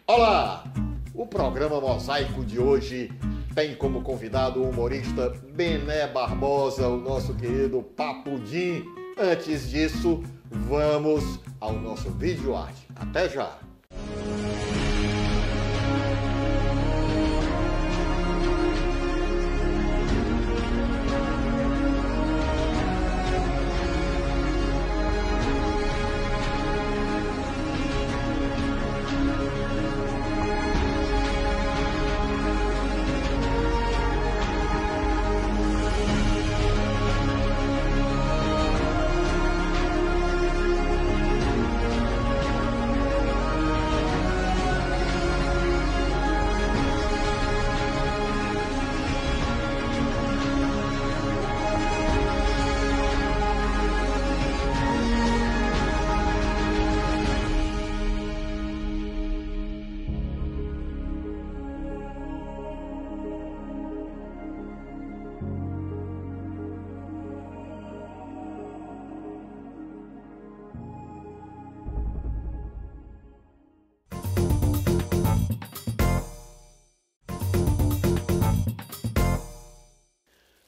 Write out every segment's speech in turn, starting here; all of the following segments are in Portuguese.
Olá! O programa Mosaico de hoje tem como convidado o humorista Bené Barbosa, o nosso querido Papudim. Antes disso, vamos ao nosso vídeo arte. Até já!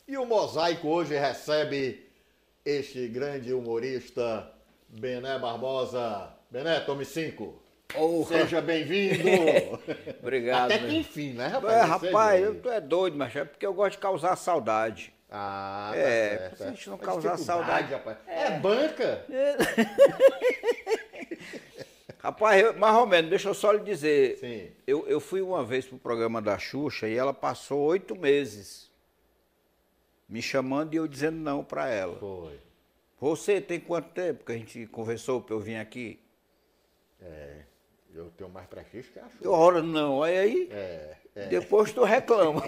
E o Mosaico hoje recebe este grande humorista, Bené Barbosa. Bené, tome 5. Seja bem-vindo. Obrigado. Até que enfim, né, rapaz? Rapaz, tu é doido, mas é porque eu gosto de causar saudade. Ah, tá certo. Se a gente não causar saudade. Rapaz. É banca. Rapaz, mais ou menos, deixa eu só lhe dizer. Sim. Eu fui uma vez pro programa da Xuxa e ela passou 8 meses me chamando e eu dizendo não pra ela. Foi. Você tem quanto tempo que a gente conversou pra eu vir aqui? Eu tenho mais prestígio que a Xuxa. Ora, não, olha aí. Depois tu reclama.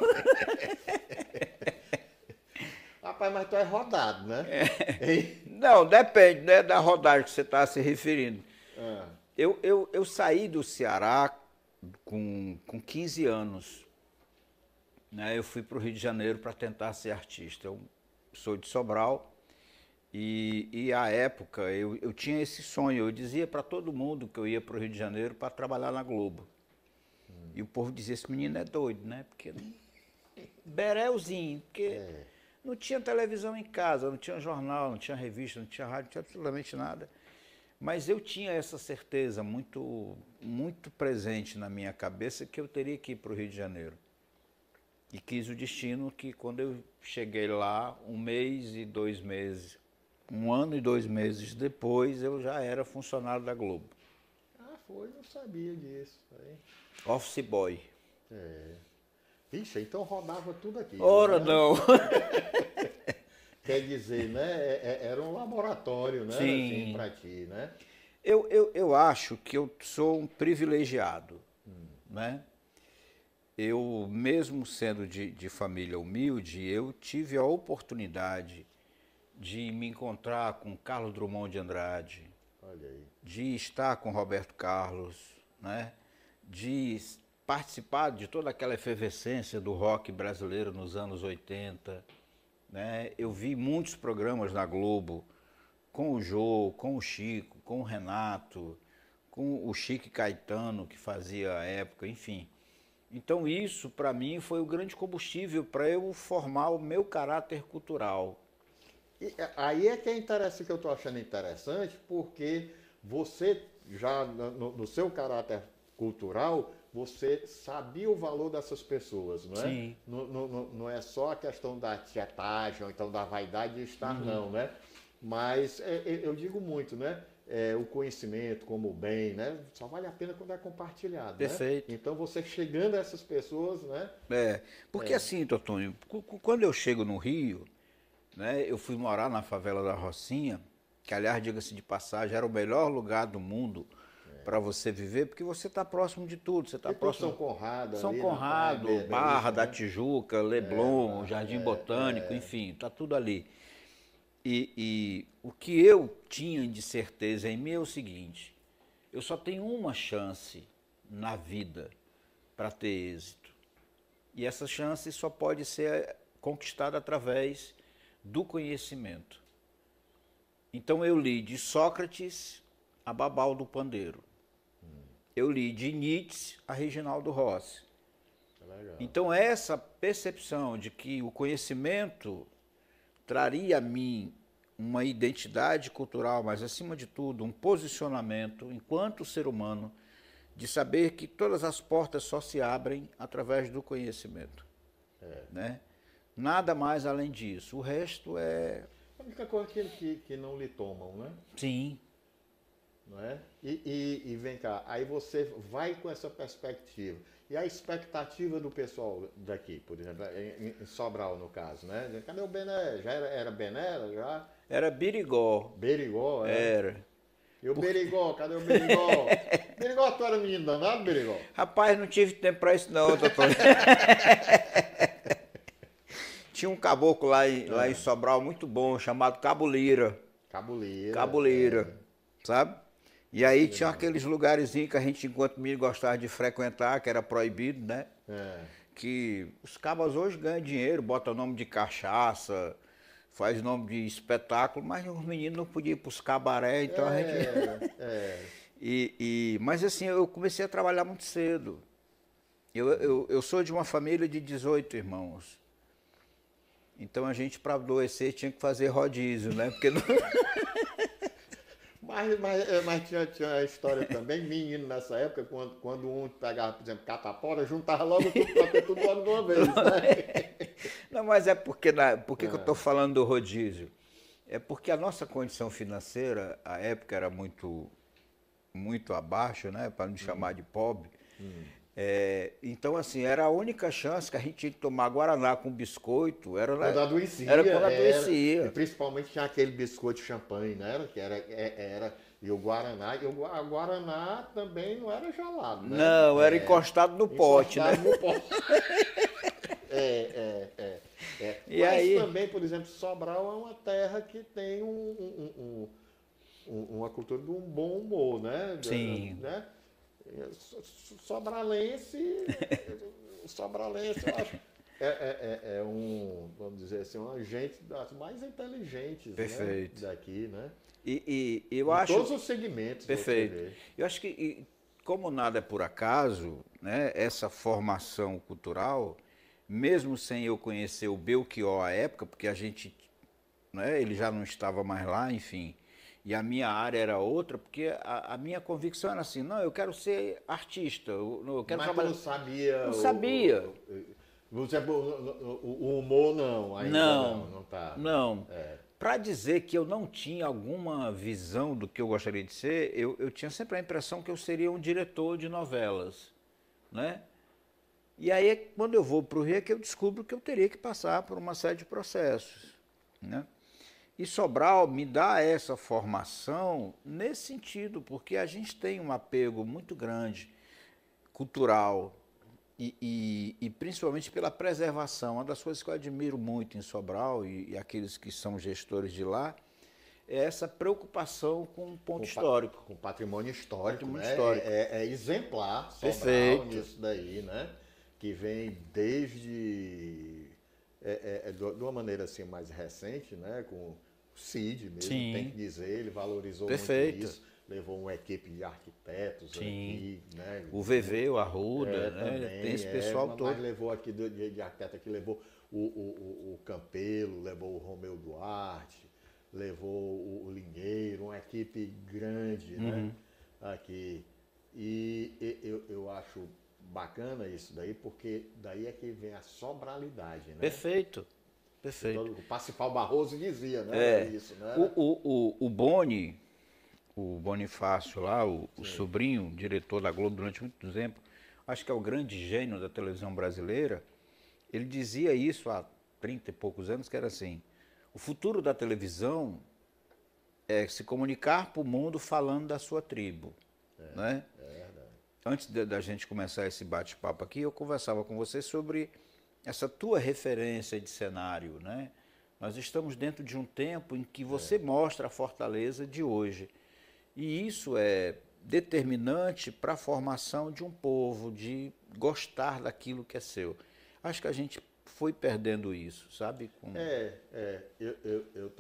Rapaz, mas tu é rodado, né? Não, depende, né, da rodagem que você está se referindo. Eu saí do Ceará com 15 anos. Né? Eu fui para o Rio de Janeiro para tentar ser artista. Eu sou de Sobral e à época eu tinha esse sonho. Eu dizia para todo mundo que eu ia para o Rio de Janeiro para trabalhar na Globo. E o povo dizia, esse menino é doido, né? Porque berélzinho, porque não tinha televisão em casa, não tinha jornal, não tinha revista, não tinha rádio, não tinha absolutamente nada. Mas eu tinha essa certeza muito, muito presente na minha cabeça que eu teria que ir para o Rio de Janeiro. E quis o destino que quando eu cheguei lá, 1 mês e 2 meses, 1 ano e 2 meses depois, eu já era funcionário da Globo. Ah, foi, não sabia disso. Office boy. Ixi, então rodava tudo aqui. Ora, né? não. Quer dizer, né? Era um laboratório, né? Sim. Assim, pra ti, né? Eu acho que eu sou um privilegiado, né? Eu, mesmo sendo de família humilde, eu tive a oportunidade de me encontrar com Carlos Drummond de Andrade, Olha aí. de estar com Roberto Carlos, né? De participar de toda aquela efervescência do rock brasileiro nos anos 80. Né? Eu vi muitos programas na Globo com o Jô, com o Chico, com o Renato, com o Chico Caetano, que fazia a época, enfim. Então isso, para mim, foi o grande combustível para eu formar o meu caráter cultural. E aí é que é interessante, que eu estou achando interessante, porque você já, no seu caráter cultural, você sabia o valor dessas pessoas, não é? Sim. Não é só a questão da tietagem, ou então da vaidade de estar, não, né? Mas eu digo muito, né? O conhecimento como o bem, né? Só vale a pena quando é compartilhado, Perfeito. né? Então você chegando a essas pessoas, né? Porque assim, Totônio, quando eu chego no Rio, né, eu fui morar na favela da Rocinha, que aliás, diga-se de passagem, era o melhor lugar do mundo para você viver, porque você está próximo de tudo. Você está próximo. São Conrado, Barra da Tijuca, Leblon, Jardim Botânico, enfim, está tudo ali. E o que eu tinha de certeza em mim é o seguinte: eu só tenho uma chance na vida para ter êxito. E essa chance só pode ser conquistada através do conhecimento. Então eu li de Sócrates a Babal do Pandeiro. Eu li de Nietzsche a Reginaldo Rossi. Legal. Então essa percepção de que o conhecimento traria a mim uma identidade cultural, mas acima de tudo um posicionamento enquanto ser humano, de saber que todas as portas só se abrem através do conhecimento. Né? Nada mais além disso. O resto é... A única coisa que não lhe tomam, né? Sim. Não é? E vem cá, aí você vai com essa perspectiva. E a expectativa do pessoal daqui, por exemplo, em Sobral, no caso, né? Cadê o Bené? Já era Bené? Já? Era Birigó. Berigó, é? Era. E o Berigó, cadê o Berigó? Berigó, tu era menino danado, Berigó? Rapaz, não tive tempo para isso não, doutor. Tinha um caboclo lá em Sobral muito bom, chamado Cabo Lira. Cabuleira. Cabuleira, sabe? E aí tinha aqueles lugarzinhos que a gente, enquanto menino, gostava de frequentar, que era proibido, né? Que os cabas hoje ganham dinheiro, botam nome de cachaça, faz nome de espetáculo, mas os meninos não podiam ir para os cabaré, então a gente... Mas assim, eu comecei a trabalhar muito cedo. Eu sou de uma família de 18 irmãos. Então a gente, para adoecer, tinha que fazer rodízio, né? Porque não... Mas tinha a história também, menino nessa época, quando um pegava, por exemplo, catapora, juntava logo tudo para ter tudo logo de uma vez, né? Não, mas é porque que eu estou falando do rodízio? É porque a nossa condição financeira, à época, era muito abaixo, né? Para não chamar de pobre. Então, assim, era a única chance que a gente tinha que tomar Guaraná com biscoito. Era quando adoecia. Era quando adoecia. E principalmente tinha aquele biscoito de champanhe, né? Que era e o Guaraná. A Guaraná também não era gelado, né? Não, era encostado no pote, né? No pote. E Mas aí... também, por exemplo, Sobral é uma terra que tem uma cultura de um bom humor, né? Sim. Né? Sobralense, eu acho, vamos dizer assim, uma gente das mais inteligentes, né, daqui, né? E eu em acho... todos os segmentos. Perfeito. Eu acho que, como nada é por acaso, né, essa formação cultural, mesmo sem eu conhecer o Belchior à época, porque a gente, né, ele já não estava mais lá, enfim... E a minha área era outra, porque a minha convicção era assim, não, eu quero ser artista, eu quero trabalhar... Mas tu não sabia... Não sabia. O humor não, ainda não tá. Não. Para dizer que eu não tinha alguma visão do que eu gostaria de ser, eu tinha sempre a impressão que eu seria um diretor de novelas, né? E aí, quando eu vou para o Rio, é que eu descubro que eu teria que passar por uma série de processos, né? E Sobral me dá essa formação nesse sentido, porque a gente tem um apego muito grande, cultural, e principalmente pela preservação. Uma das coisas que eu admiro muito em Sobral, e aqueles que são gestores de lá, é essa preocupação com o ponto histórico. Com patrimônio histórico, patrimônio né? histórico. É exemplar Sobral Perfeito. Nisso daí, né? Que vem desde... de uma maneira assim mais recente, né? Com o Cid mesmo, Sim. tem que dizer, ele valorizou Perfeito. muito isso, levou uma equipe de arquitetos aqui, né? O VV, o Arruda, né? Também, Tem esse pessoal todo. Mas levou aqui de arquiteto aqui, levou o Campelo, levou o Romeu Duarte, levou o Linheiro, uma equipe grande, né? Aqui. E eu acho bacana isso daí, porque daí é que vem a sobralidade, né? Perfeito. Perfeito. O Parsifal Barroso dizia, né? Isso, né? O Boni, o Bonifácio lá, o sobrinho, diretor da Globo durante muito tempo, acho que é o grande gênio da televisão brasileira, ele dizia isso há 30 e poucos anos, que era assim, o futuro da televisão é se comunicar para o mundo falando da sua tribo, né? Verdade. Antes da gente começar esse bate-papo aqui, eu conversava com você sobre essa tua referência de cenário, né? Nós estamos dentro de um tempo em que você mostra a fortaleza de hoje. E isso é determinante para a formação de um povo, de gostar daquilo que é seu. Acho que a gente foi perdendo isso, sabe?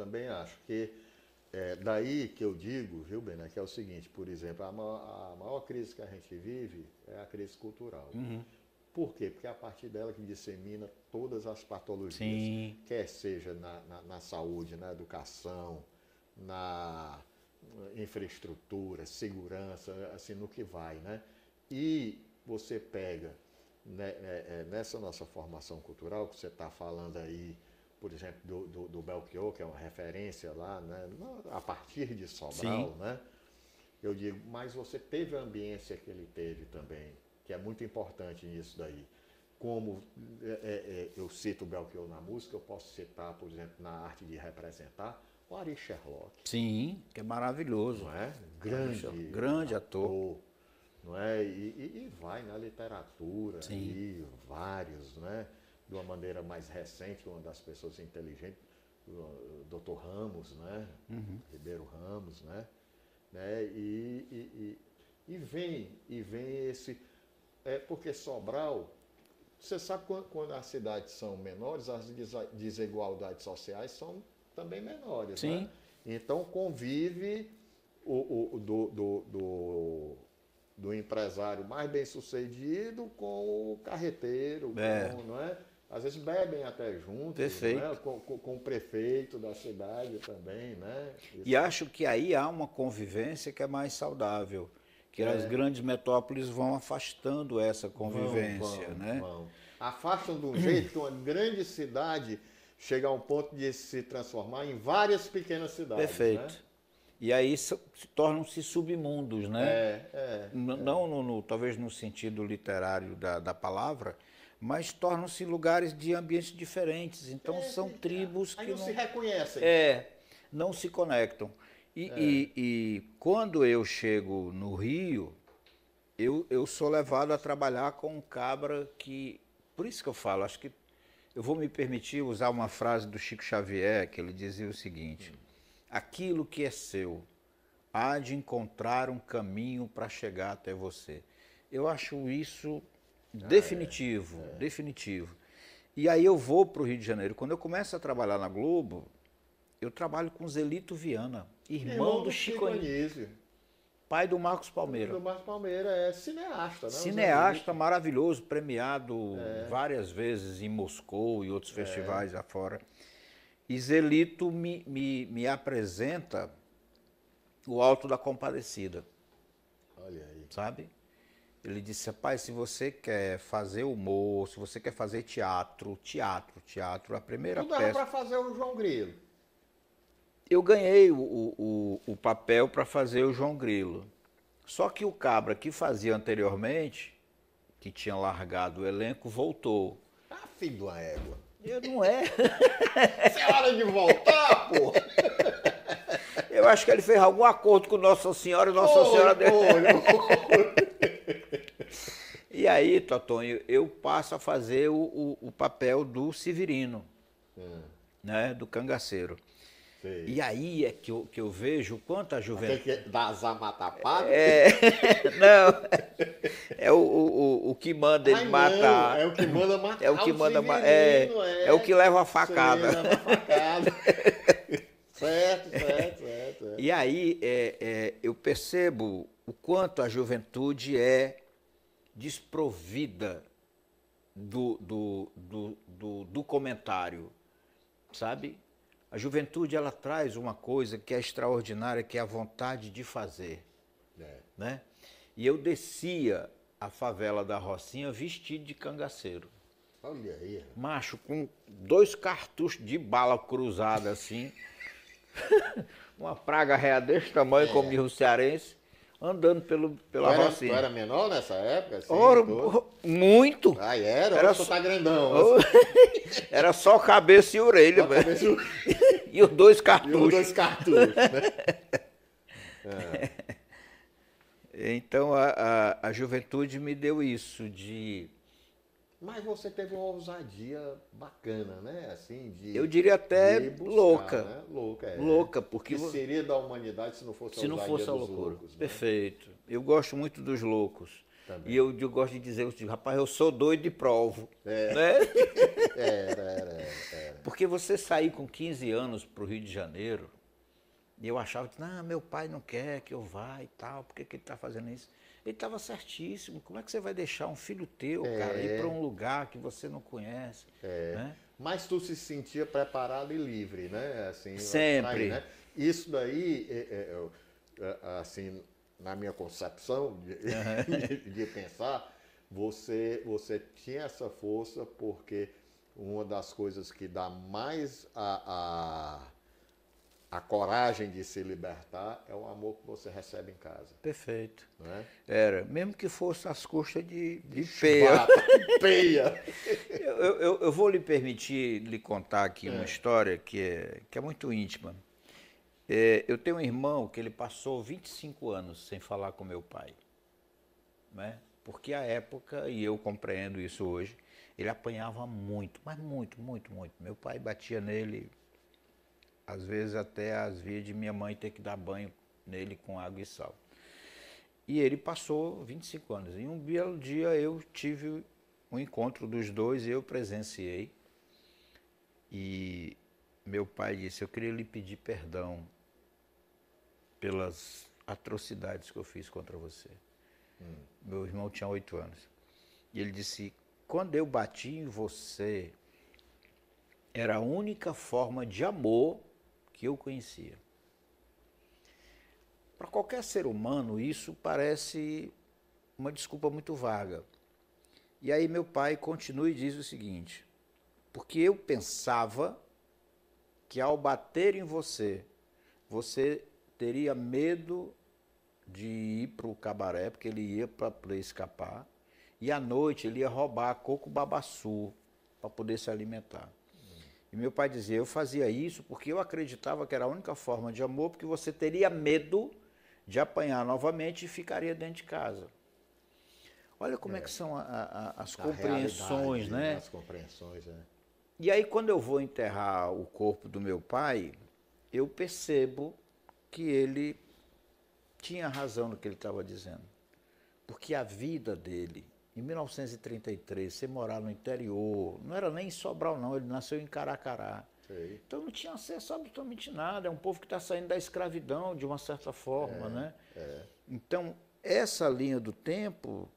também acho que daí que eu digo, viu, Bené, que é o seguinte, por exemplo, a maior crise que a gente vive é a crise cultural. Uhum. Por quê? Porque é a partir dela que dissemina todas as patologias, Sim. quer seja na saúde, na educação, na infraestrutura, segurança, assim, no que vai, né? E você pega, né, nessa nossa formação cultural, que você está falando aí, por exemplo, do Belchior, que é uma referência lá, né, a partir de Sobral, né? Eu digo, mas você teve a ambiência que ele teve também, que é muito importante nisso daí. Como eu cito o Belchior na música, eu posso citar, por exemplo, na arte de representar, o Ari Sherlock. Sim, que é maravilhoso. Não é? Grande ator. Não é? E vai na literatura, Sim. e vários, né? De uma maneira mais recente, uma das pessoas inteligentes, o Dr. Ramos, né? Uhum. Ribeiro Ramos, né? E vem esse... porque Sobral, você sabe quando as cidades são menores, as desigualdades sociais são também menores. Sim. Né? Então convive do empresário mais bem sucedido com o carreteiro, não é? Às vezes bebem até juntos. Perfeito. Né? Com o prefeito da cidade também, né? E acho que aí há uma convivência que é mais saudável, que as grandes metrópoles vão afastando essa convivência, né? Afastam de um jeito que uma grande cidade chega a um ponto de se transformar em várias pequenas cidades. Perfeito. Né? E aí tornam-se submundos, né? Não talvez no sentido literário da palavra, mas tornam-se lugares de ambientes diferentes. Então são tribos que não se reconhecem. Não se conectam. E quando eu chego no Rio, eu sou levado a trabalhar com um cabra que... Por isso que eu falo, acho que eu vou me permitir usar uma frase do Chico Xavier, que ele dizia o seguinte: aquilo que é seu há de encontrar um caminho para chegar até você. Eu acho isso definitivo. E aí eu vou para o Rio de Janeiro. Quando eu começo a trabalhar na Globo, eu trabalho com Zelito Viana, irmão do Chico Anísio, pai do Marcos Palmeira. O Marcos Palmeira é cineasta, né? Cineasta maravilhoso, premiado várias vezes em Moscou e outros festivais afora. E Zelito me apresenta o Alto da Compadecida. Olha aí. Sabe? Ele disse: pai, se você quer fazer humor, se você quer fazer teatro, a primeira Tudo peça... era para fazer o João Grilo. Eu ganhei o papel para fazer o João Grilo. Só que o cabra que fazia anteriormente, que tinha largado o elenco, voltou. Ah, filho de uma égua. Eu não é. Isso é hora de voltar, pô! Eu acho que ele fez algum acordo com Nossa Senhora e Nossa Senhora deu. E aí, Totonho, eu passo a fazer o papel do Severino, né, do cangaceiro. Sei. E aí é que eu vejo o quanto a juventude... Tem que dar as amatapadas? Não, é o que manda ele matar. Não, é o que manda matar. É o que manda matar. É o que leva a facada. Leva a facada. Certo. E aí eu percebo o quanto a juventude é desprovida do comentário, sabe? A juventude, ela traz uma coisa que é extraordinária, que é a vontade de fazer, né? E eu descia a favela da Rocinha vestido de cangaceiro. Olha aí. Macho, com 2 cartuchos de bala cruzada assim, uma praga réia desse tamanho, como diz o cearense, andando pela Rocinha. Tu era menor nessa época? Assim, muito. Ah, era só tá grandão. Era só cabeça e orelha, velho. E os 2 cartuchos. Né? Então a juventude me deu isso de... Mas você teve uma ousadia bacana, né? Assim, eu diria até buscar, louca. Né? Louca, Louca, porque... Que seria da humanidade se não fosse a ousadia dos loucura. loucos. Né? Perfeito. Eu gosto muito dos loucos. E eu gosto de dizer, rapaz, eu sou doido e provo. É. Né? Era. Porque você sair com 15 anos para o Rio de Janeiro, e eu achava que, não, meu pai não quer que eu vá e tal, por que ele está fazendo isso? Ele estava certíssimo. Como é que você vai deixar um filho teu, cara, ir para um lugar que você não conhece? Né? Mas tu se sentia preparado e livre, né? Assim, Sempre. né? Isso daí, assim, na minha concepção de pensar, você tinha essa força porque uma das coisas que dá mais a coragem de se libertar é o amor que você recebe em casa. Perfeito. Né? Era, mesmo que fosse às custas de peia. Peia. Eu vou lhe permitir lhe contar aqui uma história que é muito íntima. Eu tenho um irmão que ele passou 25 anos sem falar com meu pai. Né? Porque à época, e eu compreendo isso hoje, ele apanhava muito, mas muito, muito, muito. Meu pai batia nele, às vezes até às vezes de minha mãe ter que dar banho nele com água e sal. E ele passou 25 anos. E um belo dia eu tive um encontro dos dois e eu presenciei. E meu pai disse, eu queria lhe pedir perdão pelas atrocidades que eu fiz contra você. Meu irmão tinha 8 anos. E ele disse, quando eu bati em você, era a única forma de amor que eu conhecia. Para qualquer ser humano, isso parece uma desculpa muito vaga. E aí meu pai continua e diz o seguinte, porque eu pensava que ao bater em você, você teria medo de ir para o cabaré, porque ele ia para poder escapar, e à noite ele ia roubar coco babaçu para poder se alimentar. E meu pai dizia, eu fazia isso porque eu acreditava que era a única forma de amor, porque você teria medo de apanhar novamente e ficaria dentro de casa. Olha como é que são as compreensões, né? As compreensões, né? E aí quando eu vou enterrar o corpo do meu pai, eu percebo que ele tinha razão no que ele estava dizendo. Porque a vida dele, em 1933, você morar no interior, não era nem em Sobral não, ele nasceu em Caracará. Sei. Então não tinha acesso a absolutamente nada, é um povo que está saindo da escravidão de uma certa forma, né? Então, essa linha do tempo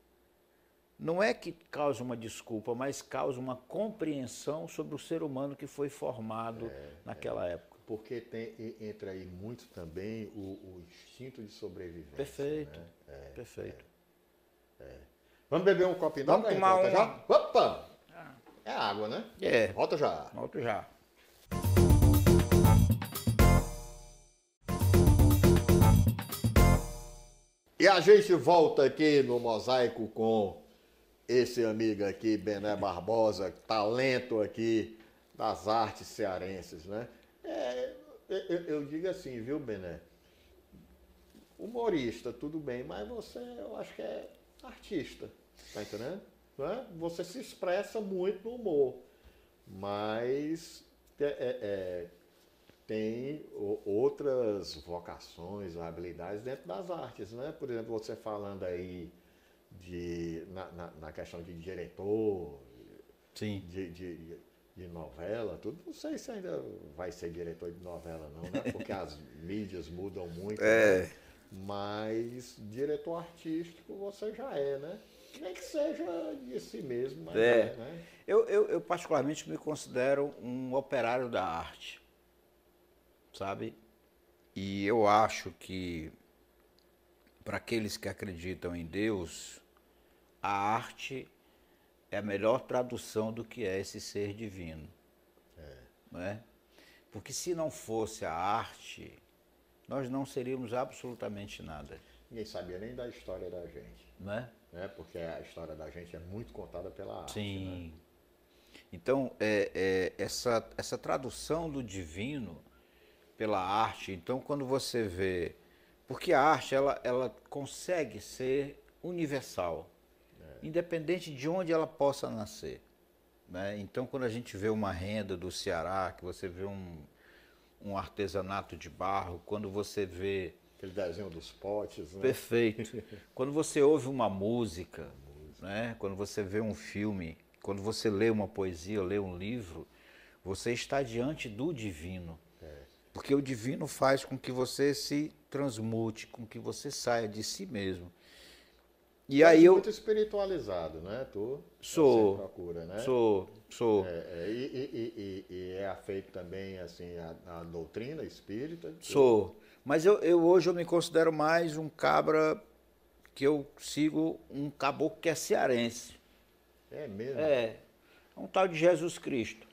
não é que causa uma desculpa, mas causa uma compreensão sobre o ser humano que foi formado naquela época. Porque entra aí muito também o instinto de sobrevivência. Perfeito, né? perfeito. Vamos beber um copinho d'água? Vamos tomar uma. Já? Opa! É água, né? Volta já. Volto já. E a gente volta aqui no Mosaico com esse amigo aqui, Bené Barbosa, talento aqui das artes cearenses, né? Eu digo assim, viu, Bené? Humorista, tudo bem, mas você, eu acho que é artista, tá entendendo? Não é? Você se expressa muito no humor, mas tem outras vocações, habilidades dentro das artes, né? Por exemplo, você falando aí na questão de diretor, Sim. de novela, tudo. Não sei se ainda vai ser diretor de novela não, né? Porque as mídias mudam muito, né? Mas diretor artístico você já é, né? Nem que seja de si mesmo, mas né? Eu particularmente me considero um operário da arte, sabe? E eu acho que para aqueles que acreditam em Deus, a arte é a melhor tradução do que é esse ser divino. Não é? Porque se não fosse a arte, nós não seríamos absolutamente nada. Ninguém sabia nem da história da gente. Não é? Né? Porque a história da gente é muito contada pela arte. Sim. Né? Então, essa tradução do divino pela arte, então quando você vê... Porque a arte, ela consegue ser universal, independente de onde ela possa nascer. Né? Então, quando a gente vê uma renda do Ceará, que você vê um artesanato de barro, quando você vê Aquele desenho dos potes, né? Perfeito. Quando você ouve uma música, né? Quando você vê um filme, quando você lê uma poesia, lê um livro, você está diante do divino. Porque o divino faz com que você se transmute, com que você saia de si mesmo. E aí eu muito espiritualizado, né? Tu sou, procura, né? sou. E é afeito também assim a doutrina espírita? Sou. Mas eu hoje eu me considero mais um cabra que eu sigo um caboclo que é cearense. É mesmo? É um tal de Jesus Cristo.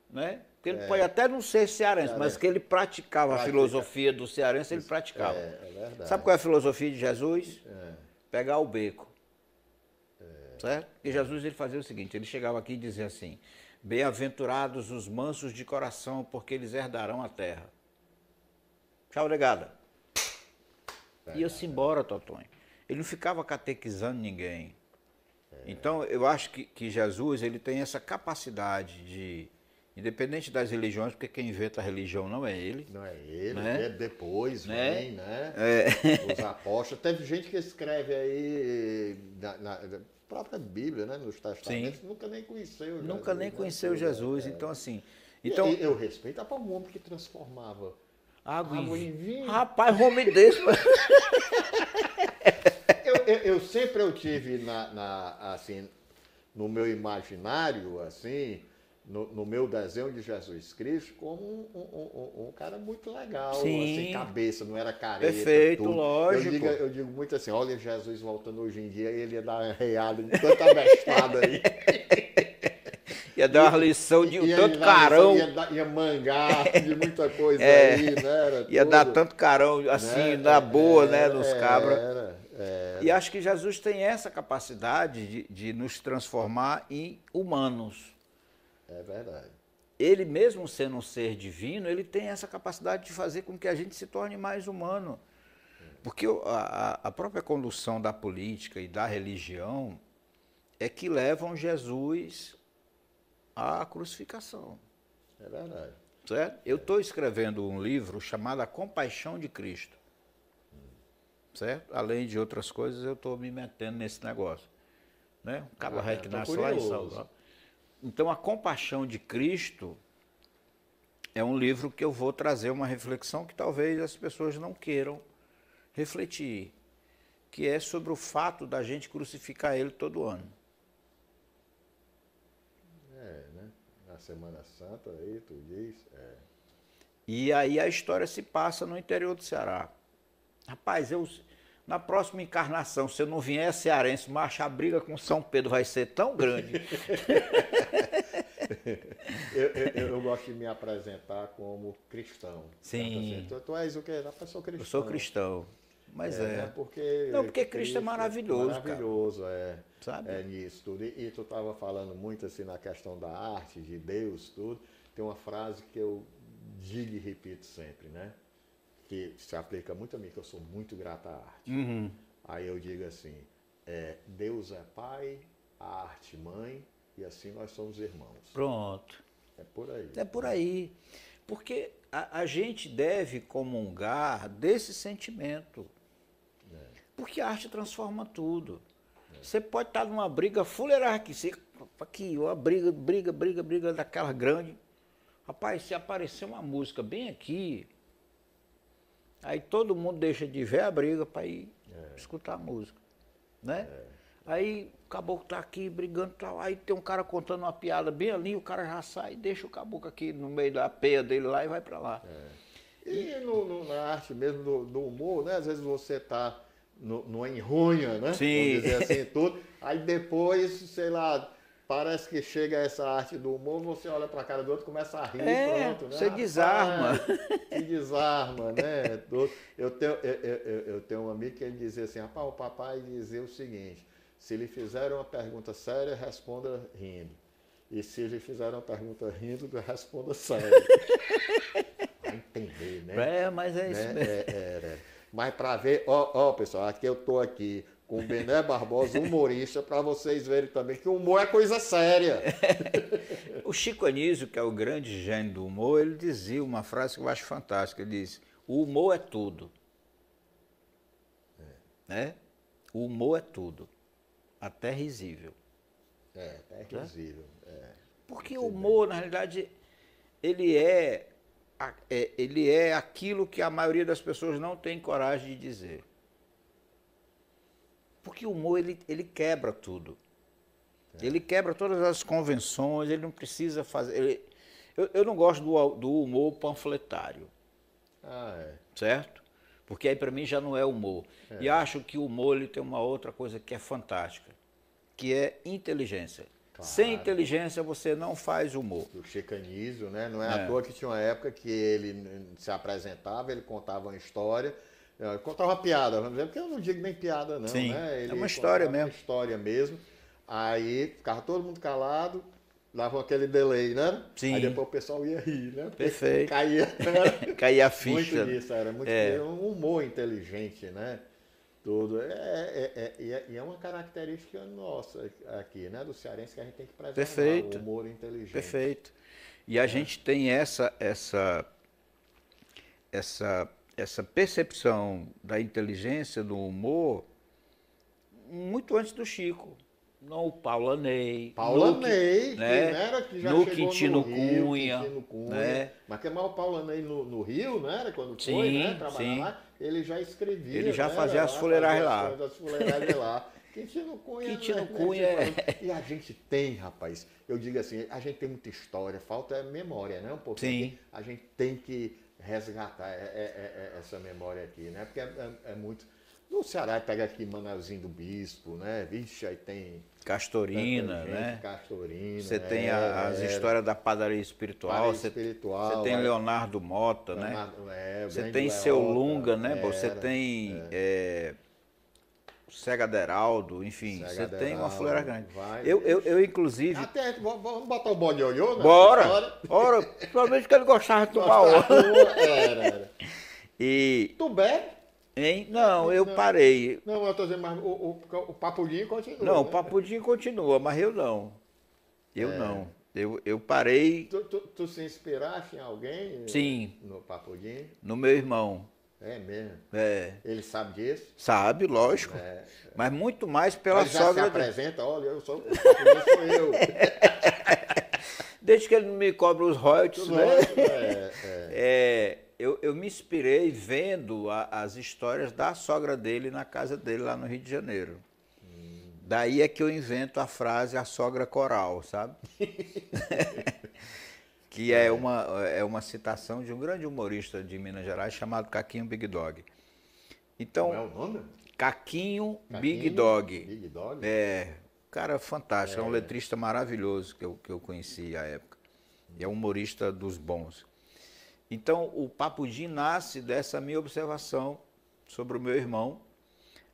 Né? Porque ele pode até não ser cearense, mas que ele praticava a filosofia do cearense, ele praticava. É verdade. Sabe qual é a filosofia de Jesus? Pegar o beco. Certo? E Jesus ele fazia o seguinte, ele chegava aqui e dizia assim, bem-aventurados os mansos de coração, porque eles herdarão a terra. Tchau, negada. Ia-se embora, Totonho. Ele não ficava catequizando ninguém. Então, eu acho que Jesus ele tem essa capacidade de, independente das religiões, porque quem inventa a religião não é ele. Não é ele, né? É depois, né? Vem, né? Os apóstolos. Teve gente que escreve aí na própria Bíblia, né? Nos testamentos, nunca nem conheceu Jesus. Nunca nem conheceu Jesus. Então, assim... Então, eu respeito para um homem que transformava água em vinho. Rapaz, homem desse... eu sempre tive assim, no meu imaginário, assim, no meu desenho de Jesus Cristo, como um cara muito legal, assim, cabeça, não era careta. Perfeito, tudo. lógico. Eu digo muito assim, olha Jesus voltando hoje em dia, ele ia dar uma reada em tanta bestada aí. Ia dar uma lição de tanto carão. Ia mangar de muita coisa aí, né? Ia dar tanto carão, assim, na boa, né, nos cabras. E acho que Jesus tem essa capacidade de nos transformar em humanos. É verdade. Ele mesmo sendo um ser divino, ele tem essa capacidade de fazer com que a gente se torne mais humano. Porque a própria condução da política e da religião é que levam Jesus à crucificação. É verdade. Certo? Eu estou escrevendo um livro chamado A Compaixão de Cristo. Certo? Além de outras coisas, eu estou me metendo nesse negócio. Né? Um cabaré que nasce lá em Salvador. Então, A Compaixão de Cristo é um livro que eu vou trazer uma reflexão que talvez as pessoas não queiram refletir, que é sobre o fato da gente crucificar ele todo ano. Né? Na Semana Santa, aí tu diz. E aí a história se passa no interior do Ceará. Rapaz, na próxima encarnação, se eu não vier cearense, mas a briga com São Pedro vai ser tão grande. eu gosto de me apresentar como cristão. Sim. Assim, tu és o quê? Eu sou cristão. Eu sou cristão. Mas Né? Porque Cristo é maravilhoso. Maravilhoso, cara. Sabe? É nisso tudo. E tu estava falando muito assim na questão da arte, de Deus, tudo. Tem uma frase que eu digo e repito sempre, né? Que se aplica muito a mim, que eu sou muito grato à arte. Uhum. Aí eu digo assim, Deus é pai, a arte mãe, e assim nós somos irmãos. Pronto. É por aí. É por aí. Porque a gente deve comungar desse sentimento. Porque a arte transforma tudo. Você pode estar numa briga fuleira aqui, uma briga daquela grande. Rapaz, se aparecer uma música bem aqui, aí todo mundo deixa de ver a briga para ir escutar a música, né? Aí o caboclo tá aqui brigando, tal, aí tem um cara contando uma piada bem ali, o cara já sai e deixa o caboclo aqui no meio da peia dele lá e vai para lá. E na arte mesmo do humor, né? Às vezes você tá no enrunha, né? Sim. Vamos dizer assim, tudo. Aí depois, sei lá, parece que chega essa arte do humor, você olha para a cara do outro, começa a rir, pronto, né? Você desarma. Se desarma, né? Eu tenho um amigo que ele dizia assim, rapaz, o papai dizia o seguinte, se lhe fizeram uma pergunta séria, responda rindo. E se lhe fizeram uma pergunta rindo, responda sério. Vai entender, né? Mas é isso mesmo. Mas para ver, pessoal, aqui eu estou aqui com o Bené Barbosa, humorista, para vocês verem também que o humor é coisa séria. O Chico Anísio, que é o grande gênio do humor, ele dizia uma frase que eu acho fantástica. Ele diz, O humor é tudo. Né? O humor é tudo. Até risível. É risível. Porque o humor, na realidade, ele é aquilo que a maioria das pessoas não tem coragem de dizer. Porque o humor, ele quebra tudo. Ele quebra todas as convenções, ele não precisa fazer... Eu não gosto do humor panfletário. Certo? Porque aí para mim já não é humor. E acho que o humor ele tem uma outra coisa que é fantástica, que é inteligência. Claro. Sem inteligência você não faz humor. O Chico Anísio, né? Não é à toa que tinha uma época que ele se apresentava, ele contava uma história, contava uma piada, vamos dizer, porque eu não digo nem piada não, sim, né? Ele é uma história mesmo. Uma história mesmo. Aí ficava todo mundo calado, dava aquele delay, né? Sim. Aí depois o pessoal ia rir, né? Porque perfeito. Caía, né? Caía a ficha. Muito disso, era muito um humor inteligente, né? Tudo. E é uma característica nossa aqui, né? Do cearense que a gente tem que preservar. Perfeito. O humor inteligente. Perfeito. E a gente tem essa percepção da inteligência, do humor, muito antes do Chico. Não o Paulanei. Paulanei, né? Que já no chegou Quintino no Rio, Cunha. Quintino Cunha, né? Mas que mal o Paulanei no Rio, não era? Quando sim, foi, né? Trabalhar sim. lá, ele já escrevia. Ele já fazia as fuleiragens lá. As fuleiragens lá. Quintino Cunha. Quintino Cunha E a gente tem, rapaz, eu digo assim, a gente tem muita história, falta memória, né? Um pouquinho. Sim. A gente tem que resgatar essa memória aqui, né? Porque é muito... No Ceará pega aqui Manelzinho do Bispo, né? Vixe, aí tem... Castorina, né? Castorina. Você tem as histórias da padaria espiritual. Você tem Leonardo Mota, né? Você tem Seu Lunga, né? Você tem Cega Deraldo, enfim. Você tem uma fuleira grande. Eu inclusive... Até, vamos botar o bode ioiô, né? Bora! Ora, principalmente que ele gostava de tomar uma. Era. E... Tu bebe? Hein? Não, eu parei. Não, eu tô dizendo, mas o papudinho continua. Não, né? o papudinho continua, mas eu não. Não. Eu parei... Tu se inspiraste em alguém? Sim. No papudinho? No meu irmão. É mesmo? É. Ele sabe disso? Sabe, lógico. Mas muito mais pela Ele já sogra se apresenta, olha, o papudinho sou eu. Desde que ele não me cobra os royalties, né? Eu me inspirei vendo as histórias da sogra dele na casa dele lá no Rio de Janeiro. Daí é que eu invento a frase a sogra coral, sabe? Que é uma citação de um grande humorista de Minas Gerais chamado Caquinho Big Dog. Então, Como é o nome? Caquinho Big Dog. Big Dog? Cara fantástico, é um letrista maravilhoso que eu conheci à época. E é um humorista dos bons. Então, o Papudim nasce dessa minha observação sobre o meu irmão,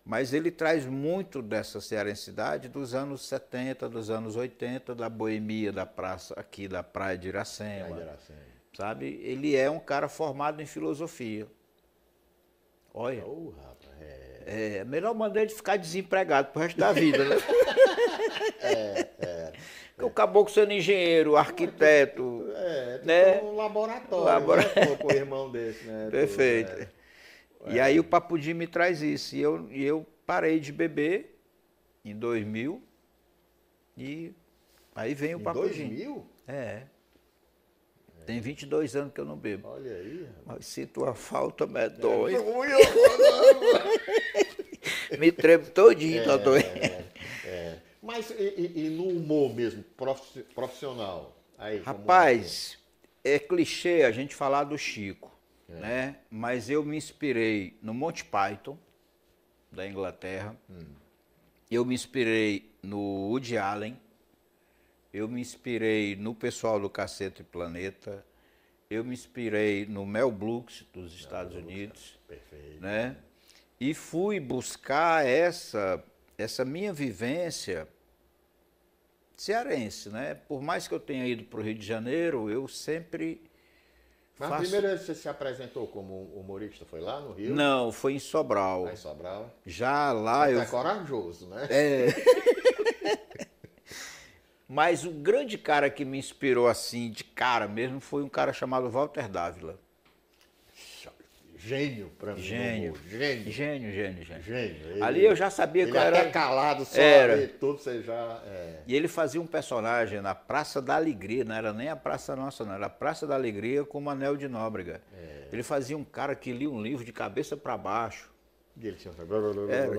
mas ele traz muito dessa cearensidade dos anos 70, dos anos 80, da boemia da praça aqui, da Praia de Iracema. Sabe? Ele é um cara formado em filosofia. Olha. É a melhor maneira de ficar desempregado pro resto da vida, né? Porque o caboclo sendo engenheiro, arquiteto, né? Um laboratório, né? Com o irmão desse, né? Perfeito. E aí o Papudim me traz isso. E eu parei de beber em 2000 e aí vem o Papudim. 2000? Tem 22 anos que eu não bebo. Olha aí. Mas sinto uma falta medonha. Me tremo todinho, tá doido. Mas e no humor mesmo, profissional? Aí, rapaz, é clichê a gente falar do Chico, né? Mas eu me inspirei no Monty Python, da Inglaterra. Eu me inspirei no Woody Allen. Eu me inspirei no pessoal do Cacete Planeta. Eu me inspirei no Mel Brooks, dos Estados Unidos. Perfeito. Né? E fui buscar essa minha vivência cearense, né? Por mais que eu tenha ido para o Rio de Janeiro, eu sempre Mas a primeira vez que você se apresentou como humorista foi lá no Rio? Não, foi em Sobral. Lá em Sobral? Já lá Você é corajoso, né? Mas o grande cara que me inspirou assim, de cara mesmo, foi um cara chamado Walter Dávila. Gênio para mim. Gênio. Gênio. Gênio. Ali eu já sabia que era... era... calado só era. ali, tudo você já... E ele fazia um personagem na Praça da Alegria, não era nem a Praça Nossa, não, era a Praça da Alegria com o Manel de Nóbrega. Ele fazia um cara que lia um livro de cabeça para baixo. E ele tinha...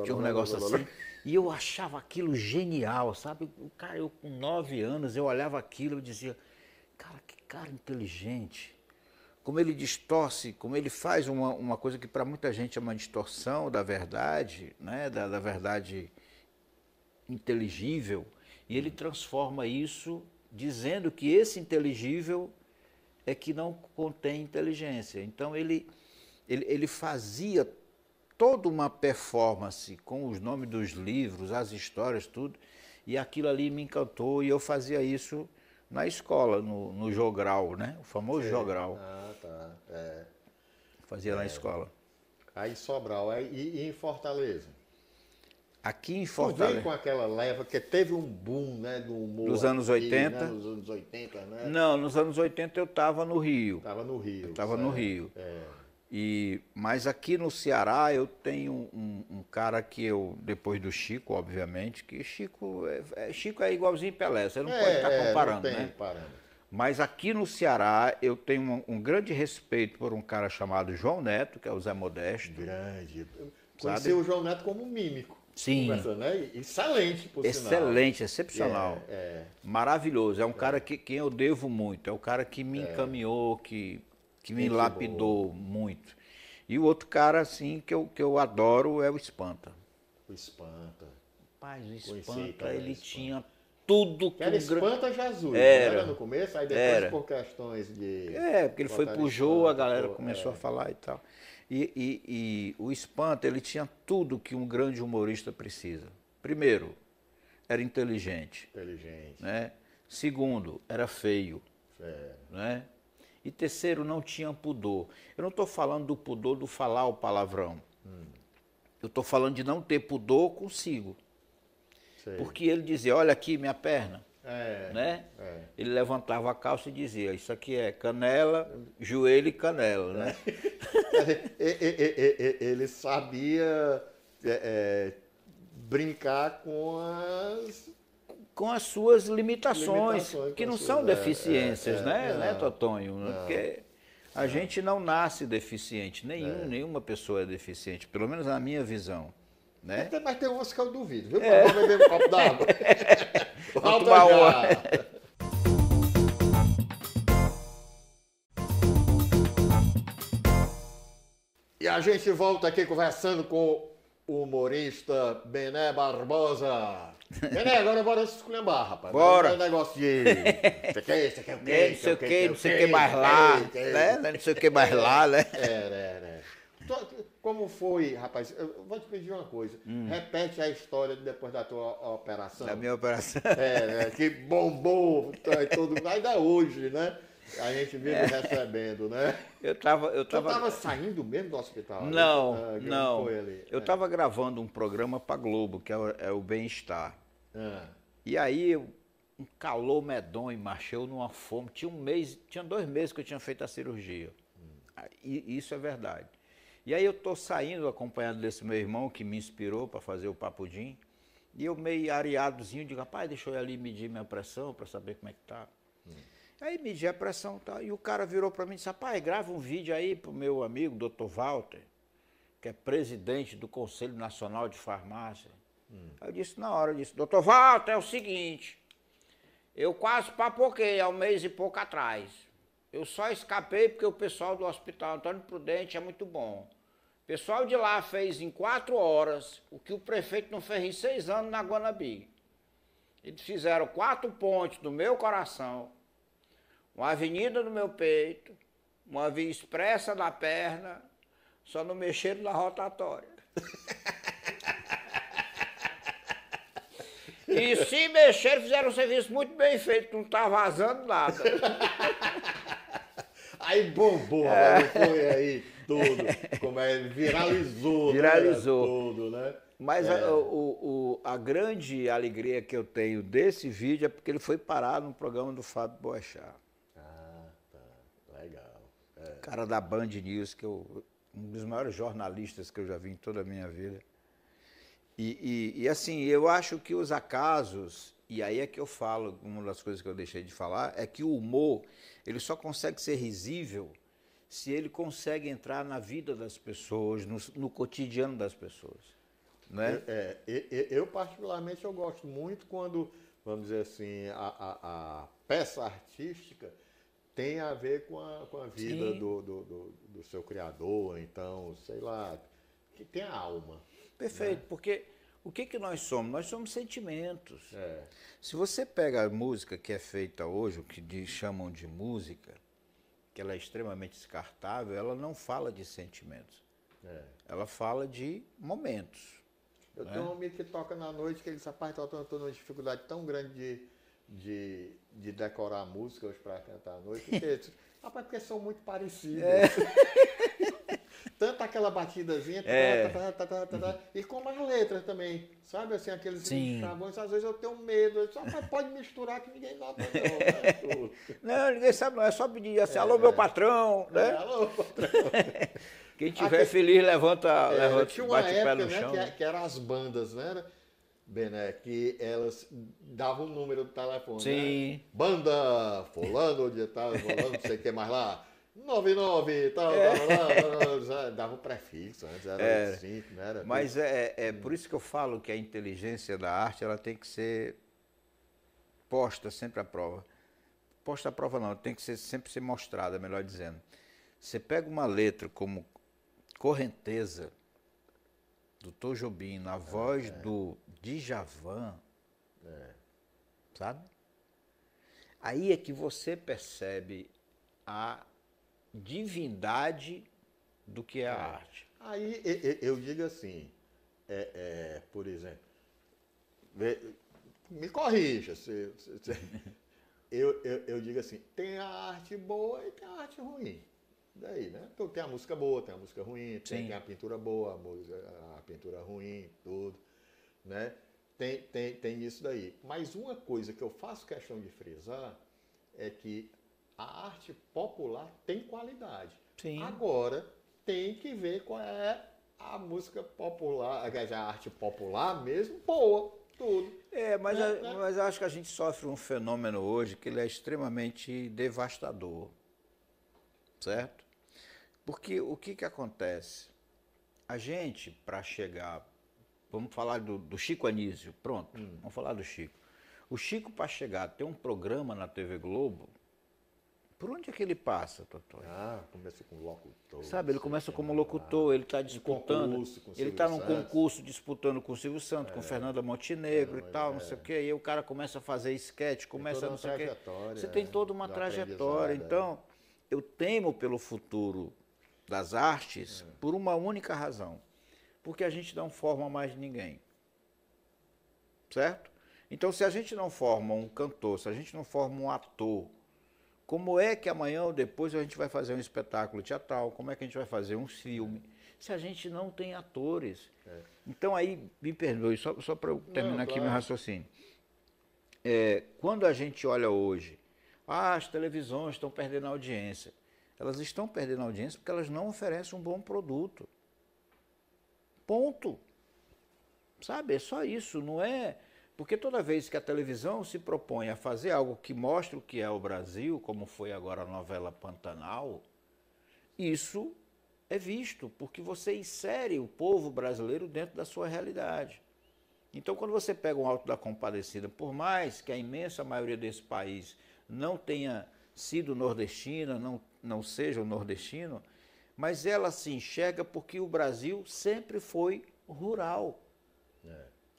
tinha um negócio assim. E eu achava aquilo genial, sabe? O cara, eu com 9 anos, eu olhava aquilo e dizia, cara, que cara inteligente. Como ele distorce, como ele faz uma coisa que para muita gente é uma distorção da verdade, né? da verdade inteligível, e ele transforma isso dizendo que esse inteligível é que não contém inteligência. Então ele fazia toda uma performance com os nomes dos livros, as histórias, tudo, e aquilo ali me encantou e eu fazia isso na escola, no jogral, né? O famoso jogral. Ah, tá. Fazia na escola. Aí em Sobral, e em Fortaleza? Aqui em Tu Fortaleza. veio com aquela leva, que teve um boom, né, do humor. Dos anos aqui, 80? Né, nos anos 80, né? Não, nos anos 80 eu estava no Rio. Estava no Rio. Estava no Rio. Mas aqui no Ceará eu tenho um cara que eu, depois do Chico, obviamente, que Chico é igualzinho Pelé, você não pode estar comparando, não tem né? parâmetro. Mas aqui no Ceará eu tenho um grande respeito por um cara chamado João Neto, que é o Zé Modesto. Grande. Conheci o João Neto como mímico. Sim. Né? Excelente, por sinal. Excelente, excepcional. Maravilhoso. É um cara quem eu devo muito. É o cara que me encaminhou, que me lapidou muito. E o outro cara, assim, que eu adoro é o Espanta. O Espanta. Rapaz, o Espanta, ele tinha tudo que era Espanta Jesus, era no começo, aí depois por questões de... porque ele foi pro Jô, a galera começou a falar e tal. E o Espanta, ele tinha tudo que um grande humorista precisa. Primeiro, era inteligente. Né? Segundo, era feio. Né? E terceiro, não tinha pudor. Eu não estou falando do pudor do falar o palavrão. Eu estou falando de não ter pudor consigo. Porque ele dizia, olha aqui minha perna. Né? Ele levantava a calça e dizia, isso aqui é canela, joelho e canela. Né? Ele sabia brincar com as suas limitações que não são deficiências, né, Totonho? Porque a gente não nasce deficiente, nenhuma pessoa é deficiente, pelo menos na minha visão. Né? Mas tem umas que eu duvido, viu? Vamos beber um copo d'água. Vamos tomar uma. E a gente volta aqui conversando com o humorista Bené Barbosa. Bené, agora bora se esculhambar, rapaz. Bora. Não é negócio de... Você quer o quê? Não sei o que, não sei o que mais lá, né? Não sei o que mais lá, né? Como foi, rapaz? Eu vou te pedir uma coisa. Repete a história depois da tua operação. Da minha operação. Que bombou todo ainda hoje, né? A gente vive recebendo, né? Eu tava... Tu estava saindo mesmo do hospital? Não. Eu estava gravando um programa para Globo, que é o Bem-Estar. E aí, um calor medonho, marchou numa fome. Tinha 2 meses que eu tinha feito a cirurgia. E isso é verdade. E aí eu estou saindo acompanhado desse meu irmão que me inspirou para fazer o Papudim. E eu meio areadozinho, digo, rapaz, deixa eu ir ali medir minha pressão para saber como é que tá. Aí medi a pressão e tal. E o cara virou para mim e disse, rapaz, grava um vídeo aí pro meu amigo, Dr. Walter, que é presidente do Conselho Nacional de Farmácia. Aí eu disse na hora, Dr. Walter, é o seguinte, eu quase papoquei há 1 mês e pouco atrás. Eu só escapei porque o pessoal do Hospital Antônio Prudente é muito bom. O pessoal de lá fez em 4 horas o que o prefeito não fez em 6 anos na Guanabi. Eles fizeram 4 pontes no meu coração, uma avenida no meu peito, uma via expressa na perna, só não mexeram na rotatória. E se mexeram, fizeram um serviço muito bem feito, não está vazando nada. Aí bombou, foi aí tudo, como viralizou. Viralizou. Tudo, né? Mas a grande alegria que eu tenho desse vídeo é porque ele foi parar no programa do Fábio Boechat. Ah, tá. Legal. Cara da Band News, que eu um dos maiores jornalistas que eu já vi em toda a minha vida. E assim, eu acho que os acasos, e aí é que eu falo, uma das coisas que eu deixei de falar, é que o humor, ele só consegue ser risível se ele consegue entrar na vida das pessoas, no cotidiano das pessoas. Né? Eu particularmente, eu gosto muito quando, vamos dizer assim, a peça artística tem a ver com a vida do seu criador, então, sei lá, que tem a alma. Perfeito, né? Porque o que nós somos? Nós somos sentimentos. Se você pega a música que é feita hoje, o que chamam de música, que ela é extremamente descartável, ela não fala de sentimentos. Ela fala de momentos. Eu tenho um amigo que toca na noite, que ele diz, rapaz, eu estou numa dificuldade tão grande de decorar a música hoje para cantar à noite. Rapaz, porque são muito parecidos. Tanto aquela batidazinha, e como as letras também, sabe? Assim, aqueles chavões, às vezes eu tenho medo, só pode misturar que ninguém nota não. Não, ninguém sabe não, é só pedir assim, alô meu patrão, né? Alô patrão. Quem tiver feliz, levanta, tinha uma bate o pé época, no chão. Que eram as bandas, né? Bené, que elas davam o número do telefone. Sim. Né? Banda, fulano, de tal, fulano, não sei o que mais lá. 99, tal, dava o prefixo, antes era 5, né? Mas é por isso que eu falo que a inteligência da arte, ela tem que ser posta sempre à prova. Posta à prova não, tem que sempre ser mostrada, melhor dizendo. Você pega uma letra como Correnteza, do Tom Jobim, na voz do Djavan, sabe? Aí é que você percebe a divindade do que é a arte. Aí eu digo assim, por exemplo, me corrija, eu digo assim, tem a arte boa e tem a arte ruim. Daí, né? Então tem a música boa, tem a música ruim, tem a pintura boa, a pintura ruim, tudo, né? Tem isso daí. Mas uma coisa que eu faço questão de frisar é que a arte popular tem qualidade. Sim. Agora, tem que ver qual é a música popular, a arte popular mesmo, boa, tudo. Mas eu acho que a gente sofre um fenômeno hoje que ele é extremamente devastador, certo? Porque o que acontece? A gente, para chegar, vamos falar do Chico Anísio, pronto, vamos falar do Chico. O Chico, para chegar a ter um programa na TV Globo, por onde é que ele passa, Totó? Começa com locutor. Sabe, ele começa como locutor, ele está disputando, ele está num concurso disputando com o Silvio Santos, com Fernanda Montenegro e tal, não sei o quê, e aí o cara começa a fazer esquete, começa não sei o quê. Você tem toda uma trajetória, então eu temo pelo futuro das artes por uma única razão, porque a gente não forma mais ninguém, certo? Então se a gente não forma um cantor, se a gente não forma um ator, como é que amanhã ou depois a gente vai fazer um espetáculo teatral? Como é que a gente vai fazer um filme? Se a gente não tem atores. Então aí, me perdoe, só para eu terminar aqui meu raciocínio. Quando a gente olha hoje, as televisões estão perdendo a audiência. Elas estão perdendo a audiência porque elas não oferecem um bom produto. Ponto. Sabe, é só isso, não é... Porque toda vez que a televisão se propõe a fazer algo que mostre o que é o Brasil, como foi agora a novela Pantanal, isso é visto, porque você insere o povo brasileiro dentro da sua realidade. Então, quando você pega um Alto da Compadecida, por mais que a imensa maioria desse país não tenha sido nordestina, não seja o nordestino, mas ela se enxerga porque o Brasil sempre foi rural.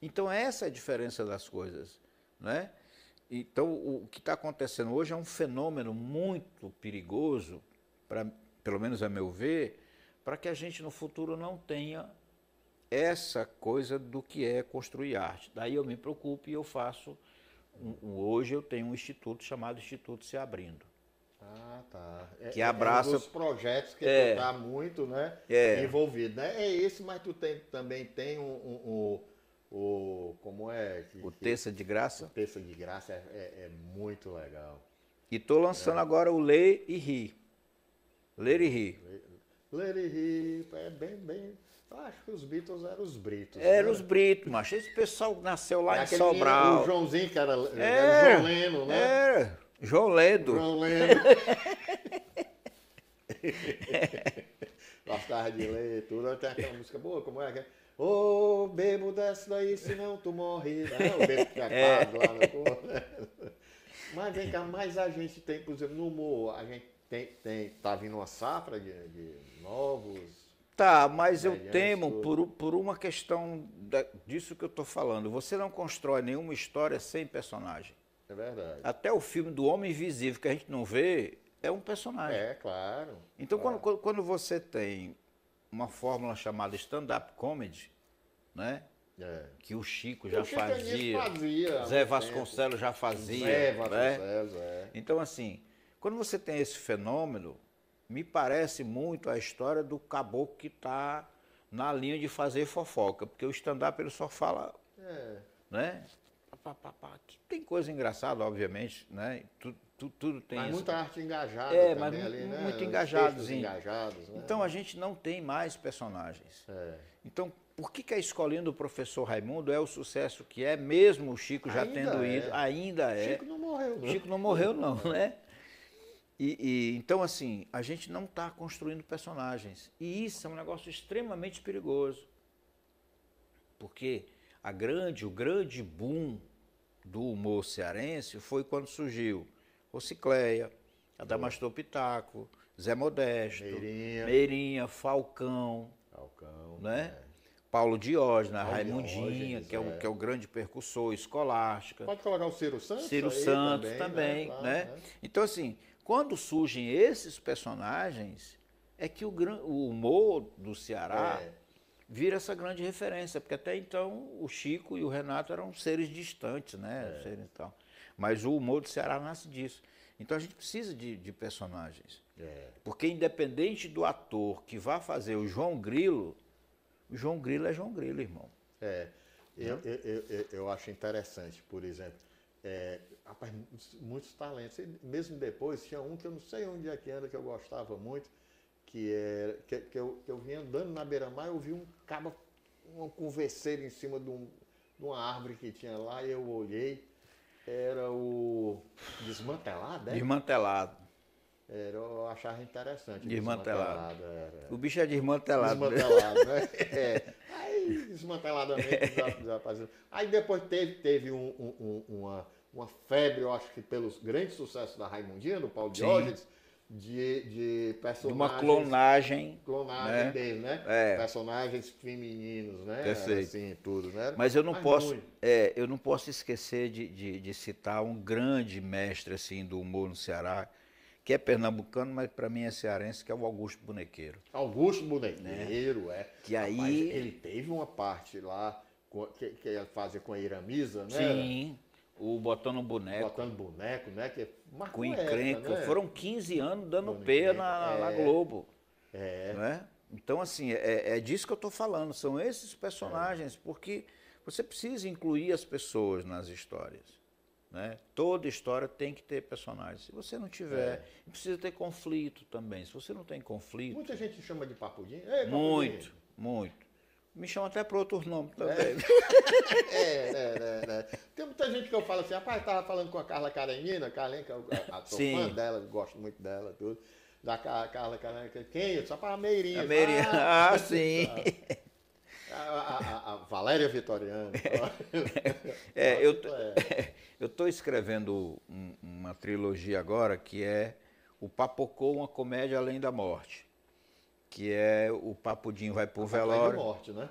Então, essa é a diferença das coisas, né? Então, o que está acontecendo hoje é um fenômeno muito perigoso, pelo menos a meu ver, para que a gente no futuro não tenha essa coisa do que é construir arte. Daí eu me preocupo e eu faço, hoje eu tenho um instituto chamado Instituto Se Abrindo. Tá. Que abraça... um dos projetos que tu está muito, né, envolvido, né? É esse, mas tu também tem como é? O Terça de Graça. O Terça de Graça é muito legal. E estou lançando agora o Ler e Rir. Ler e Rir. Let It Rip, é bem... Eu acho que os Beatles eram os Britos. Eram né? os Britos, macho. Esse pessoal nasceu lá em Aquele Sobral. O Joãozinho, que era Era, João Leno, né? Era. João Ledo. João Leno. Gostava de ler tudo. Tem aquela música boa, como é que é? Ô, bebo, desce daí, senão tu morre. Não, o bebo cantado lá no corpo. Mas vem cá, mas a gente tem, por exemplo, no humor, a gente tá vindo uma safra de novos... Tá, mas eu Mediante temo tudo. por uma questão disso que eu estou falando. Você não constrói nenhuma história sem personagem. É verdade. Até o filme do Homem Invisível, que a gente não vê, é um personagem. É, claro. Então, claro. quando você tem uma fórmula chamada stand-up comedy, né? É. Que o Chico já O Chico Anísio fazia há Zé muito Vasconcelos já fazia. Zé né? Vasconcelos, é. Então, assim, quando você tem esse fenômeno, me parece muito a história do caboclo que está na linha de fazer fofoca, porque o stand-up ele só fala, É. né? Que tem coisa engraçada, obviamente, né? Tudo tem Mas isso. muita arte engajada É, também mas ali, né? muito Os engajados, textos sim. engajados, né? Então a gente não tem mais personagens. É. Então, por que a escolinha do professor Raimundo é o sucesso que é, mesmo o Chico já Ainda tendo é. ido, ainda é. Chico não morreu, não. Chico não morreu, não, né? Então, assim, a gente não está construindo personagens. E isso é um negócio extremamente perigoso. Porque o grande boom do humor cearense foi quando surgiu Rocicléia, Adamastor Pitaco, Zé Modesto, Meirinha, Falcão, né? Paulo Diógenes, Raimundinha, Diógenes, que é o grande percussor, Escolástica. Pode colocar o Ciro Santos Ciro aí Santos também, claro, né? Então, assim, quando surgem esses personagens, é que o humor do Ceará vira essa grande referência, porque até então o Chico e o Renato eram seres distantes, né? Seres e tal. Mas o humor do Ceará nasce disso. Então a gente precisa de personagens. Porque independente do ator que vá fazer o João Grilo é João Grilo, irmão. Eu acho interessante, por exemplo, rapaz, muitos talentos. E mesmo depois, tinha um que eu não sei onde é que anda, que eu gostava muito, que eu vinha andando na beira-mar, eu vi um cabo, um converseiro em cima de uma árvore que tinha lá, e eu olhei, era o Desmantelado, né? Desmantelado. Eu achava interessante. Desmantelado. Era. O bicho é desmantelado. Desmantelado, né? Aí, desmanteladamente, desapareceu. Aí depois teve uma febre, eu acho que pelos grandes sucessos da Raimundinha, do Paulo Diógenes, de personagens... Uma clonagem. Clonagem dele, né? Personagens femininos, né? Perfeito. Era assim, tudo, né? Mas eu não posso esquecer de citar um grande mestre assim, do humor no Ceará, que é pernambucano, mas para mim é cearense, que é o Augusto Bonequeiro. Augusto Bonequeiro, Que Rapaz, aí... ele teve uma parte lá que ele fazia com a Iramisa, né? Sim, o Botando Boneco. Botando boneco, né? Que marcou Com encrenca. época, né? Foram 15 anos dando peia na Globo. Né? Então, assim, é disso que eu estou falando. São esses personagens, porque você precisa incluir as pessoas nas histórias. Né? Toda história tem que ter personagens. Se você não tiver, precisa ter conflito também. Se você não tem conflito... Muita gente chama de papudinho. Muito. Me chama até por outros nomes também. Tem muita gente que eu falo assim, rapaz, estava falando com a Carla Karenina, que eu sou fã dela, gosto muito dela, tudo. Da Carla Karenina, quem? Eu disse, a Meirinha. A Meirinha, sim. A Valéria Vitoriano. Eu estou escrevendo uma trilogia agora que é o Papocô, uma comédia além da morte. Que é o Papudinho vai pro velório. Morte, né?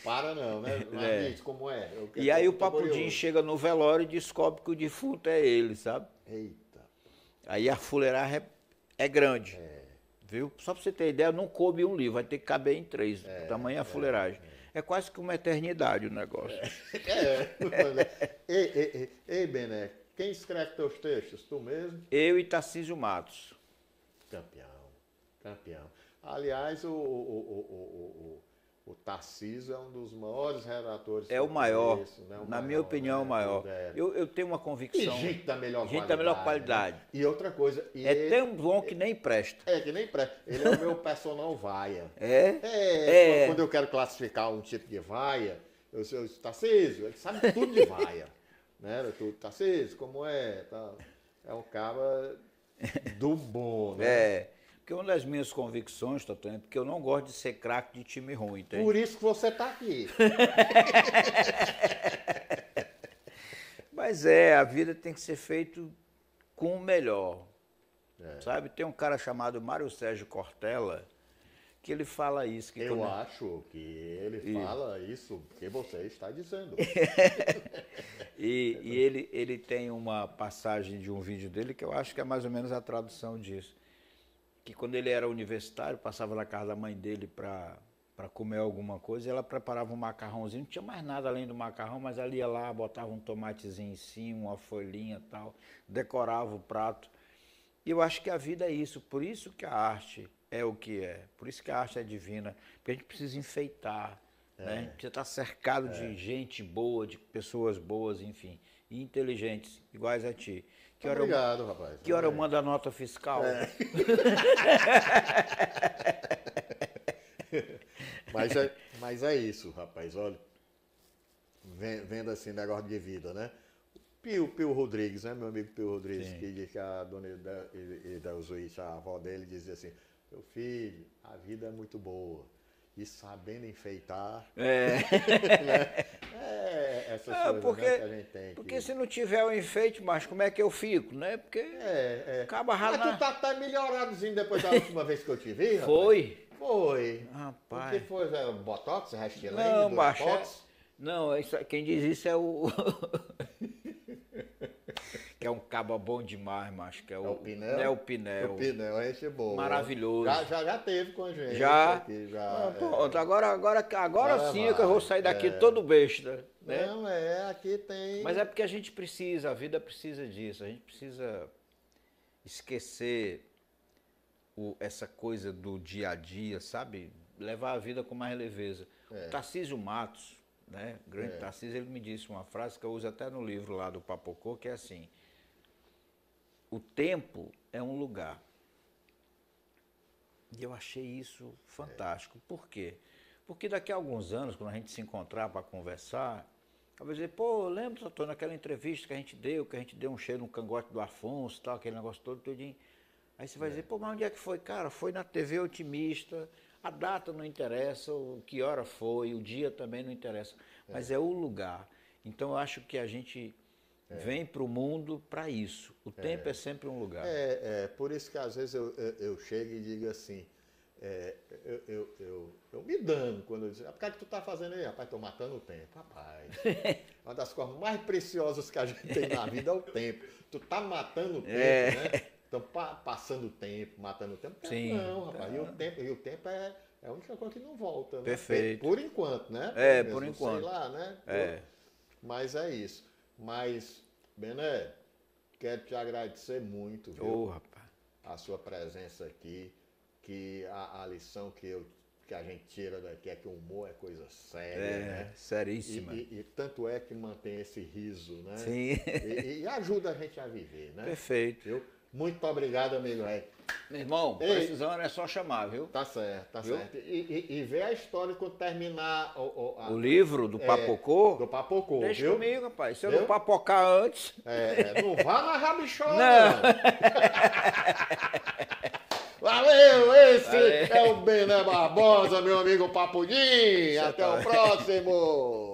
Para não, né? Mas como é? E aí o Papudinho chega no velório e descobre que o defunto é ele, sabe? Eita. Aí a fuleiragem é grande. Viu? Só para você ter ideia, não coube um livro, vai ter que caber em 3, tamanho a fuleiragem. É quase que uma eternidade o negócio. Ei, Bené, quem escreve teus textos? Tu mesmo? Eu e Tarcísio Matos. Campeão. Aliás, O Tarcísio é um dos maiores redatores. É o maior, conheço, né? Na minha opinião, é o maior. Eu tenho uma convicção. E gente da melhor gente qualidade. da melhor qualidade. Né? E outra coisa. É tão bom que nem presta. Que nem presta. Ele é o meu personal vaia. É? Quando eu quero classificar um tipo de vaia, eu sou Tarcísio, ele sabe tudo de vaia. Né? Tarcísio, como é? Tá. É um cara do bom, né? Porque uma das minhas convicções, Totônio, é porque eu não gosto de ser craque de time ruim, entende? Por isso que você está aqui. Mas a vida tem que ser feita com o melhor. Sabe? Tem um cara chamado Mário Sérgio Cortella que ele fala isso. Que eu acho que ele fala isso que você está dizendo. e ele tem uma passagem de um vídeo dele que eu acho que é mais ou menos a tradução disso. Que quando ele era universitário, passava na casa da mãe dele para comer alguma coisa, e ela preparava um macarrãozinho, não tinha mais nada além do macarrão, mas ela ia lá, botava um tomatezinho em cima, uma folhinha e tal, decorava o prato. E eu acho que a vida é isso, por isso que a arte é o que é, por isso que a arte é divina, porque a gente precisa enfeitar, né? A gente precisa estar cercado de gente boa, de pessoas boas, enfim, e inteligentes, iguais a ti. Obrigado, rapaz. Que hora eu mando a nota fiscal? Mas é isso, rapaz. Olha, vendo assim negócio de vida, né? Pio Rodrigues, né? Meu amigo Pio Rodrigues, Sim. que diz que a dona Ideuzuíte, a avó dele, dizia assim: meu filho, a vida é muito boa. E sabendo enfeitar. Essas coisas porque, né, que a gente tem. Porque se não tiver o enfeite, mas como é que eu fico, né? Porque acaba Mas tu tá até melhoradozinho depois da última vez que eu te vi, rapaz. Foi. Rapaz. O que foi? Botox, Restylane, Não, macho. Botox? Não, quem diz isso é o... que é um caba bom demais, macho. Que é o Pinel? É o Pinel. O Pinel, a gente é bom. Maravilhoso. Já teve com a gente. Já? Aqui, Pronto, agora sim é que eu vou sair daqui todo besta. Né? Não, aqui tem... Mas é porque a gente precisa, a vida precisa disso. A gente precisa esquecer essa coisa do dia a dia, sabe? Levar a vida com mais leveza. O Tarcísio Matos, né? O grande Tarcísio, ele me disse uma frase que eu uso até no livro lá do Papocô, que é assim: o tempo é um lugar. E eu achei isso fantástico. Por quê? Porque daqui a alguns anos, quando a gente se encontrar para conversar, eu vou dizer, pô, lembra, doutor, naquela entrevista que a gente deu um cheiro no cangote do Afonso, tal, aquele negócio todo, tudinho. Aí você vai dizer, pô, mas onde é que foi? Cara, foi na TV Otimista, a data não interessa, que hora foi, o dia também não interessa, mas é o lugar. Então eu acho que a gente vem para o mundo para isso. O tempo é sempre um lugar. Por isso que às vezes eu chego e digo assim, eu me dano quando eu digo, por que tu tá fazendo aí? Rapaz, tô matando o tempo. Rapaz, uma das coisas mais preciosas que a gente tem na vida é o tempo. Tu tá matando o tempo, né? Então, passando o tempo, matando o tempo. Sim. Não, rapaz. E o tempo é a única coisa que não volta, né? Perfeito. Por enquanto, né? Por enquanto. Sei lá, né? Mas é isso. Mas, Bené, quero te agradecer muito, viu? Rapaz. A sua presença aqui, que a lição que a gente tira daqui é que o humor é coisa séria, né? Seríssima. E tanto é que mantém esse riso, né? Sim. E ajuda a gente a viver, né? Perfeito. Viu? Muito obrigado, amigo. Meu irmão, precisando é só chamar, viu? Tá certo. E vê a história quando terminar o livro do Papocô. Do Papocô, Deixa viu? comigo, rapaz. Se eu não papocar antes... não vá na rabichona. Não. Valeu, esse é o Bené Barbosa, meu amigo Papudim. Até o próximo.